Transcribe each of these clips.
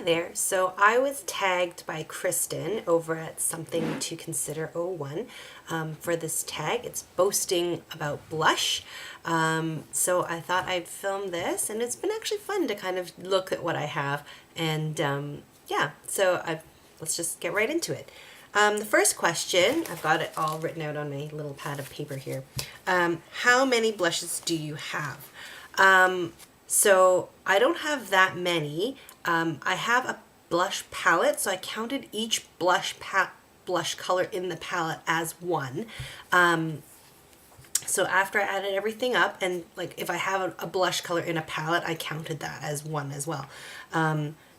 Hi there. So I was tagged by Kristen over at Something to Consider 01 for this tag. It's boasting about blush. So I thought I'd film this, and it's been actually fun to kind of look at what I have. And yeah, so let's just get right into it. The first question, I've got it all written out on my little pad of paper here. How many blushes do you have? So I don't have that many. I have a blush palette, so I counted each blush color in the palette as one. So after I added everything up, and like if I have a blush color in a palette, I counted that as one as well.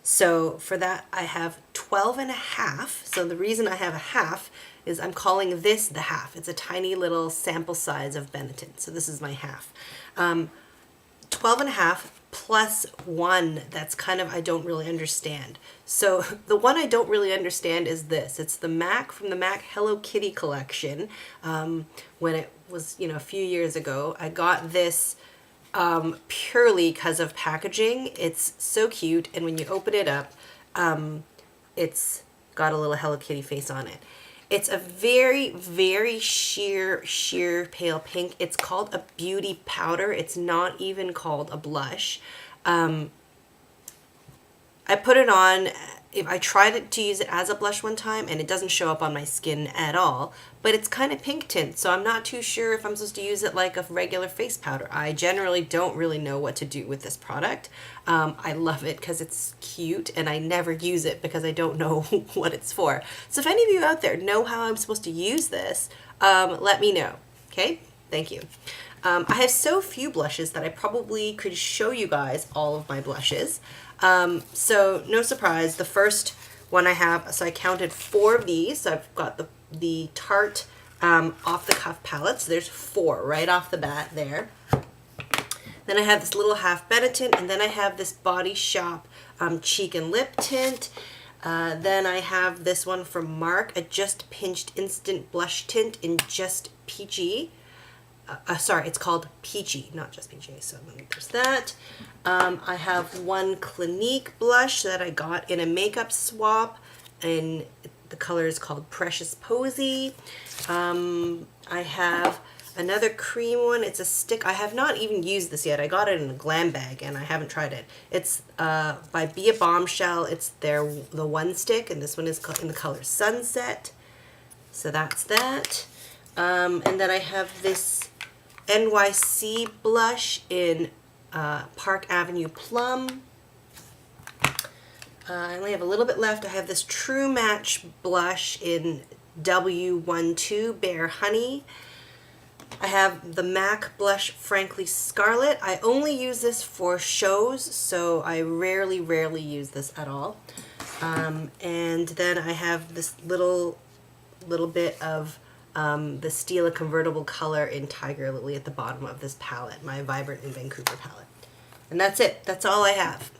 So for that, I have 12 and a half. So the reason I have a half is I'm calling this the half. It's a tiny little sample size of Benetton. So this is my half. 12 and a half plus one that's kind of I don't really understand. So the one I don't really understand is this. It's the MAC from the MAC Hello Kitty collection. When it was, a few years ago, I got this purely because of packaging. It's so cute, and when you open it up, it's got a little Hello Kitty face on it. It's a very, very sheer pale pink. It's called a beauty powder. It's not even called a blush. I put it on. If I tried to use it as a blush one time, and it doesn't show up on my skin at all, but it's kind of pink tint, so I'm not too sure if I'm supposed to use it like a regular face powder. I generally don't really know what to do with this product. I love it because it's cute, and I never use it because I don't know what it's for. So if any of you out there know how I'm supposed to use this, let me know. Okay? Thank you. I have so few blushes that I probably could show you guys all of my blushes. So no surprise, the first one I have, so I counted 4 of these. So I've got the Tarte off the cuff palette. So there's 4 right off the bat there. Then I have this little half Benetton, and then I have this Body Shop cheek and lip tint. Then I have this one from Marc, a Just Pinched Instant Blush Tint in Just Peachy. Sorry, it's called Peachy, not Just Peachy, so there's that. I have one Clinique blush that I got in a makeup swap, and the color is called Precious Posy. I have another cream one. It's a stick. I have not even used this yet. I got it in a glam bag, and I haven't tried it. It's by Be a Bombshell. It's the one stick, and this one is in the color Sunset. So that's that. And then I have this NYC blush in Park Avenue Plum. I only have a little bit left. I have this True Match blush in W12 Bare Honey. I have the MAC blush Frankly Scarlet. I only use this for shows, so I rarely use this at all. And then I have this little bit of the Stila Convertible color in Tiger Lily at the bottom of this palette, my Vibrant in Vancouver palette. And that's it. That's all I have.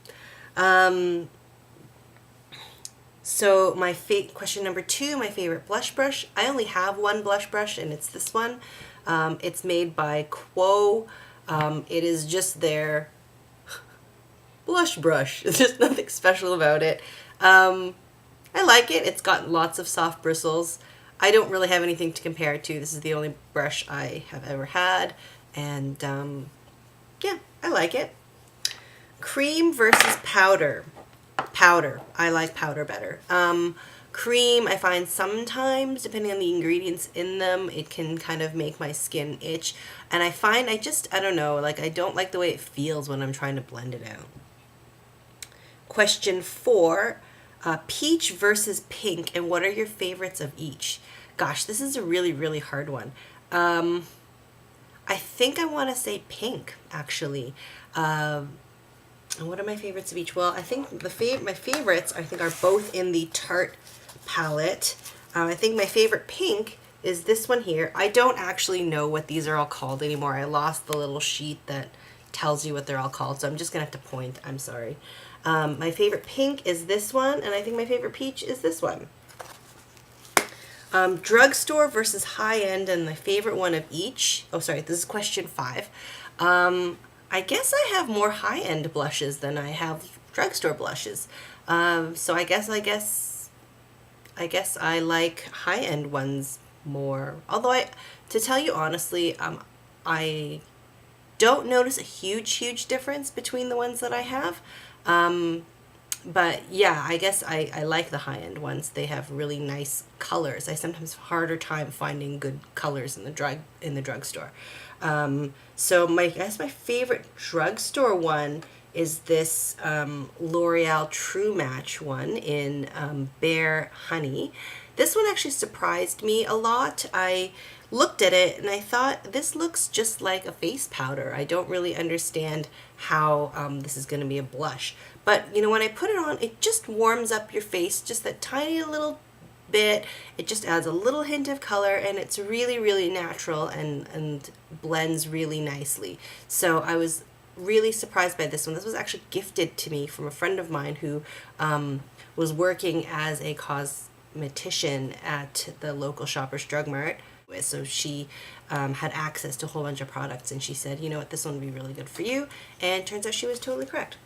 So my question number 2, my favorite blush brush. I only have one blush brush, and it's this one. It's made by Quo. It is just their blush brush. There's just nothing special about it. I like it. It's got lots of soft bristles. I don't really have anything to compare it to. This is the only brush I have ever had, and yeah, I like it. Cream versus powder. Powder. I like powder better. Cream, I find sometimes, depending on the ingredients in them, it can kind of make my skin itch, and I find I don't know, like I don't like the way it feels when I'm trying to blend it out. Question 4. Peach versus pink, and what are your favorites of each? Gosh, this is a really hard one. I think I want to say pink, actually. And what are my favorites of each? Well, I think my favorites, I think, are both in the Tarte palette. I think my favorite pink is this one here. I don't actually know what these are all called anymore. I lost the little sheet that tells you what they're all called, so I'm just going to have to point. I'm sorry. My favorite pink is this one, and I think my favorite peach is this one. Drugstore versus high-end, and my favorite one of each. Oh, sorry, this is question 5. I guess I have more high-end blushes than I have drugstore blushes. So I guess I like high-end ones more. Although to tell you honestly, I don't notice a huge difference between the ones that I have. But yeah, I guess I like the high-end ones. They have really nice colors. I sometimes have a harder time finding good colors in the drugstore. So I guess my favorite drugstore one is this L'Oreal True Match one in Bare Honey. This one actually surprised me a lot. I looked at it and I thought, this looks just like a face powder. I don't really understand how this is going to be a blush. But, you know, when I put it on, it just warms up your face just that tiny little bit. It just adds a little hint of color, and it's really natural and blends really nicely. So I was really surprised by this one. This was actually gifted to me from a friend of mine who was working as a cosmetician at the local Shoppers Drug Mart. So she had access to a whole bunch of products, and she said, you know what, this one would be really good for you. And turns out she was totally correct.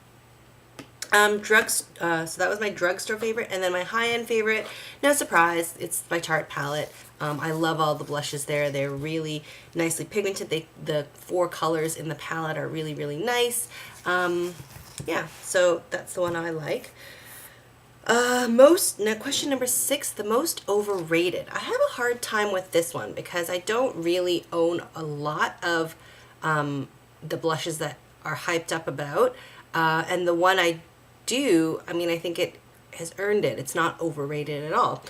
So that was my drugstore favorite, and then my high-end favorite, no surprise, it's my Tarte palette. I love all the blushes there. They're really nicely pigmented. The 4 colors in the palette are really nice. Yeah, so that's the one I like. Now question number 6, the most overrated. I have a hard time with this one because I don't really own a lot of the blushes that are hyped up about, and the one I do, I mean, I think it has earned it. It's not overrated at all.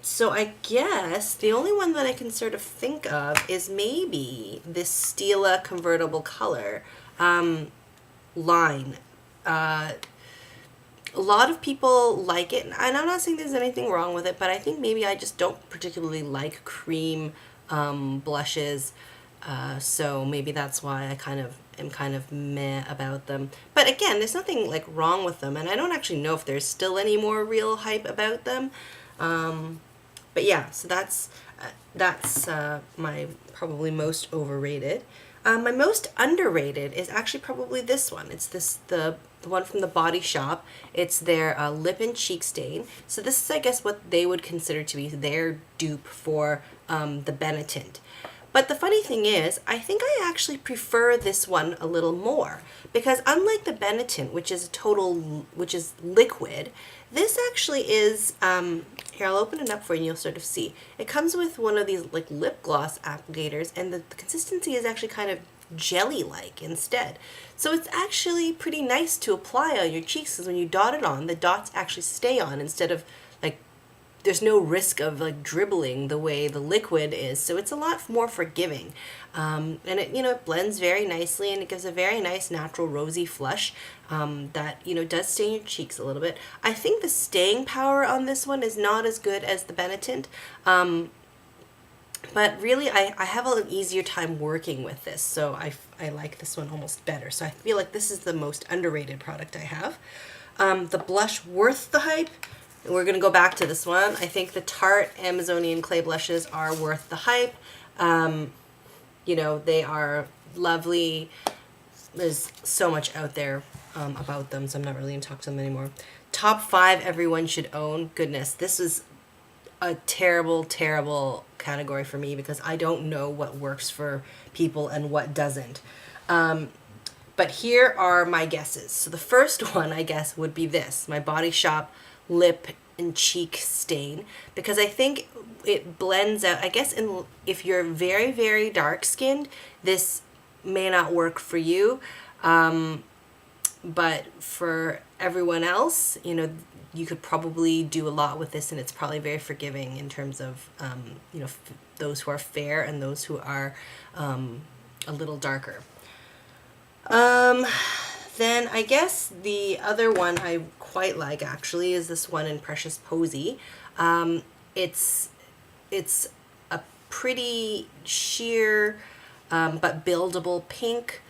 So I guess the only one that I can sort of think of is maybe this Stila convertible color line. A lot of people like it, and I'm not saying there's anything wrong with it, but I think maybe I just don't particularly like cream blushes, so maybe that's why I am kind of meh about them. But again, there's nothing like wrong with them, and I don't actually know if there's still any more real hype about them. But yeah, so that's my probably most overrated. My most underrated is actually probably this one. It's the one from the Body Shop. It's their lip and cheek stain. So this is, I guess, what they would consider to be their dupe for the Benetint. But the funny thing is, I think I actually prefer this one a little more, because unlike the Benetint, which is liquid, this actually is, here, I'll open it up for you and you'll sort of see. It comes with one of these like lip gloss applicators, and the consistency is actually kind of jelly-like instead. So it's actually pretty nice to apply on your cheeks, because when you dot it on, the dots actually stay on instead of like, there's no risk of like dribbling the way the liquid is. So it's a lot more forgiving. And it, you know, it blends very nicely, and it gives a very nice natural rosy flush that, you know, does stain your cheeks a little bit. I think the staying power on this one is not as good as the Benetint. But really, I have an easier time working with this, so I like this one almost better. So I feel like this is the most underrated product I have. The blush worth the hype. We're going to go back to this one. I think the Tarte Amazonian Clay blushes are worth the hype. You know, they are lovely. There's so much out there about them, so I'm not really going to talk to them anymore. Top 5 everyone should own. Goodness, this is a terrible category for me, because I don't know what works for people and what doesn't. But here are my guesses. So the first one, I guess, would be this, my Body Shop lip and cheek stain, because I think it blends out. I guess if you're very dark skinned, this may not work for you, but for everyone else, you know, you could probably do a lot with this, and it's probably very forgiving in terms of you know, those who are fair and those who are a little darker. Then I guess the other one I quite like actually is this one in Precious Posy. It's a pretty sheer but buildable pink.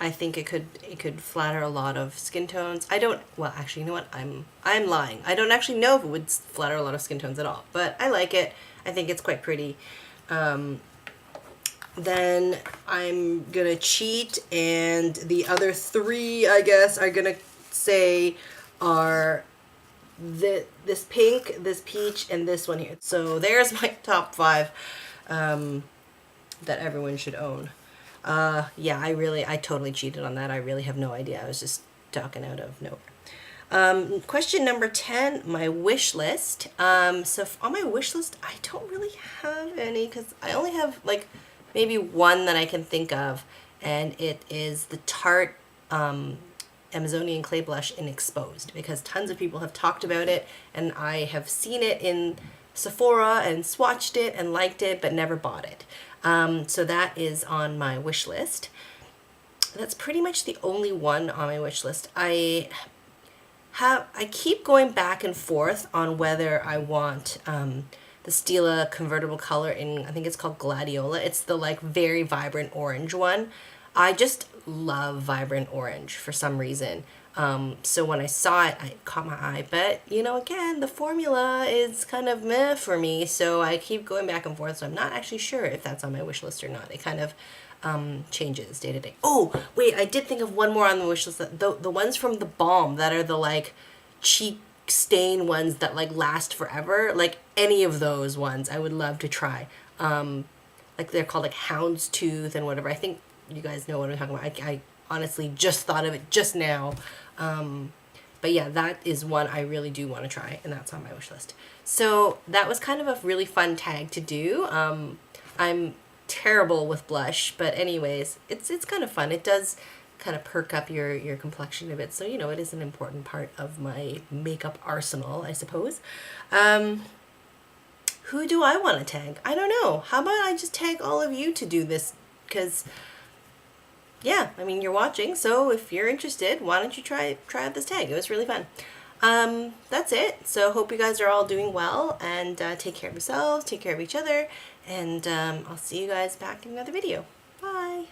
I think it could flatter a lot of skin tones. Well, actually, you know what? I'm lying. I don't actually know if it would flatter a lot of skin tones at all, but I like it. I think it's quite pretty. Then I'm gonna cheat, and the other three, I guess, are gonna say are this pink, this peach, and this one here. So there's my top 5 that everyone should own. Yeah, I totally cheated on that. I really have no idea. I was just talking out of nowhere. Question number 10, my wish list. So on my wish list, I don't really have any because I only have like maybe one that I can think of, and it is the Tarte Amazonian Clay Blush in Exposed, because tons of people have talked about it, and I have seen it in Sephora and swatched it and liked it, but never bought it. So that is on my wish list. That's pretty much the only one on my wish list. I keep going back and forth on whether I want the Stila convertible color in, I think it's called Gladiola. It's the like very vibrant orange one. I just love vibrant orange for some reason. So when I saw it, it caught my eye. But, you know, again, the formula is kind of meh for me, so I keep going back and forth, so I'm not actually sure if that's on my wish list or not. It kind of changes day to day. Oh, wait, I did think of one more on the wish list. The ones from the Balm that are the, like, cheap stain ones that, like, last forever. Like, any of those ones I would love to try. Like, they're called, like, Houndstooth and whatever. I think you guys know what I'm talking about. I honestly just thought of it just now. But yeah, that is one I really do want to try, and that's on my wish list. So that was kind of a really fun tag to do. I'm terrible with blush, but anyways, it's kind of fun. It does kind of perk up your complexion a bit, so you know, it is an important part of my makeup arsenal, I suppose. Who do I want to tag? I don't know. How about I just tag all of you to do this? Because yeah, I mean, you're watching, so if you're interested, why don't you try out this tag? It was really fun. That's it. So hope you guys are all doing well, and take care of yourselves, take care of each other, and I'll see you guys back in another video. Bye!